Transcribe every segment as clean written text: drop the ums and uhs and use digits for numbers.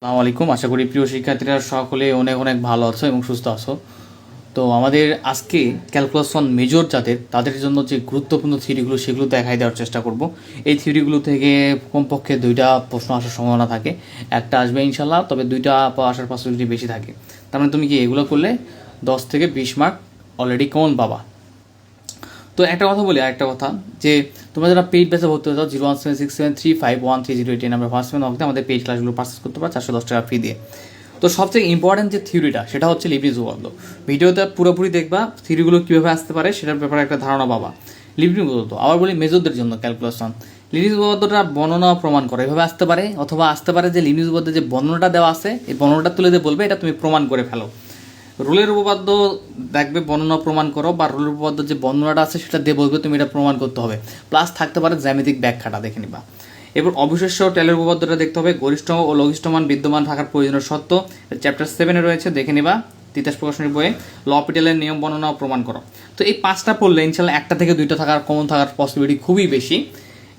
আসসালামু আলাইকুম। আশা করি প্রিয় শিক্ষার্থীরা সকলে অনেক অনেক ভালো আছো এবং সুস্থ আছো। তো আমাদের আজকে ক্যালকুলাস ওয়ান মেজর যাদের তাদের জন্য যে গুরুত্বপূর্ণ থিওরিগুলো সেগুলো দেখাই দেওয়ার চেষ্টা করব। এই থিওরিগুলো থেকে কমপক্ষে 2টা প্রশ্ন আসার সম্ভাবনা থাকে, একটা আসবে ইনশাল্লাহ, তবে 2টা আসার পসিবিলিটি বেশি থাকে। তার মানে তুমি কি এগুলো করলে 10 থেকে 20 মার্ক অলরেডি কমন পাবা। তো একটা কথা বলি, আরেকটা কথা, যে তোমরা যারা পেইড ব্যাচে ভর্তি হতে চাও 0176735130 এই নাম্বার ফার্স্ট পেমেন্ট আমাদের পেইড ক্লাসগুলো পারচেস করতে পারো 410 টাকা ফি দিয়ে। তো সবথেকে ইম্পর্টেন্ট যে থিওরিটা সেটা হচ্ছে লিবনিজ উপপাদ্য। ভিডিওতে পুরোপুরি দেখবা, থিওরিগুলো কীভাবে আসতে পারে সেটার ব্যাপারে একটা ধারণা পাবা। লিবনিজ উপপাদ্য আবার বলি মেজরদের জন্য ক্যালকুলেশন। লিবনিজ উপপাদ্যটা বর্ণনা প্রমাণ করে এভাবে আসতে পারে, অথবা আসতে পারে যে লিবনিজ উপপাদ্যে যে বর্ণনাটা দেওয়া আছে এই বর্ণনাটা তুলে দিয়ে বলবে এটা তুমি প্রমাণ করে ফেলো। রুলের উপপাদ্য দেখবে বর্ণনা প্রমাণ করো, বা রুলের উপপাদ্য যে বর্ণনাটা আছে সেটা দিয়ে বলবে তুমি এটা প্রমাণ করতে হবে, প্লাস থাকতে পারে জ্যামিতিক ব্যাখ্যাটা দেখে নিবা। এবার অবশিষ্ট টেলের উপপাদ্যটা দেখতে হবে, গরিষ্ঠ ও লঘিষ্ঠ মান বিদ্যমান থাকার প্রয়োজনীয় সত্য, চ্যাপ্টার 7-এ রয়েছে, দেখে নিবা। তিতাস প্রকাশনীর বইয়ে লপিটেলের নিয়ম বর্ণনা প্রমাণ করো। তো এই 5টা পড়লে ইনশাল্লাহ 1টা থেকে 2টা থাকার কমন থাকার পসিবিলিটি খুবই বেশি।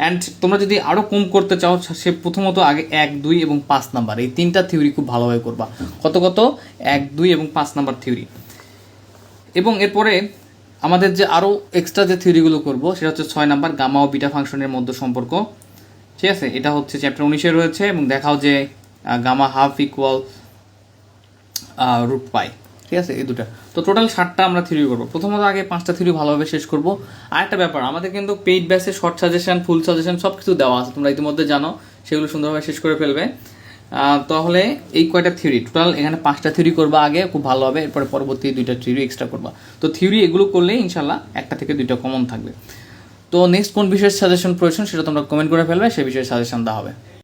অ্যান্ড তোমরা যদি আরও কম করতে চাও সে প্রথমত আগে 1, 2 এবং 5 নাম্বার এই 3টা থিওরি খুব ভালোভাবে করবা। কত 1, 2 এবং 5 নাম্বার থিওরি। এবং এরপরে আমাদের যে আরও এক্সট্রা যে থিওরিগুলো করব সেটা হচ্ছে 6 নাম্বার গামা ও বিটা ফাংশনের মধ্যে সম্পর্ক। ঠিক আছে, এটা হচ্ছে চ্যাপ্টার 19-এ রয়েছে, এবং দেখাও যে gamma half equal root pi. ঠিক আছে, এই দুটা। তো টোটাল 7টা আমরা থিওরি করবো। প্রথমত আগে 5টা থিওরি ভালোভাবে শেষ করব। আর একটা ব্যাপার, আমাদের কিন্তু পেইড ব্যাচে শর্ট সাজেশন, ফুল সাজেশন সব কিছু দেওয়া আছে, তোমরা ইতিমধ্যে জানো, সেগুলো সুন্দরভাবে শেষ করে ফেলবে। তাহলে এই কয়টা থিওরি টোটাল, এখানে 5টা থিওরি করবা আগে খুব ভালো হবে, এরপরে পরবর্তী 2টা থিওরি এক্সট্রা করবা। তো থিওরি এগুলো করলে ইনশাল্লাহ 1টা থেকে 2টা কমন থাকবে। তো নেক্সট কোন বিষয়ের সাজেশন প্রয়োজন সেটা তোমরা কমেন্ট করে ফেলবে, সেই বিষয়ে সাজেশন দেওয়া হবে।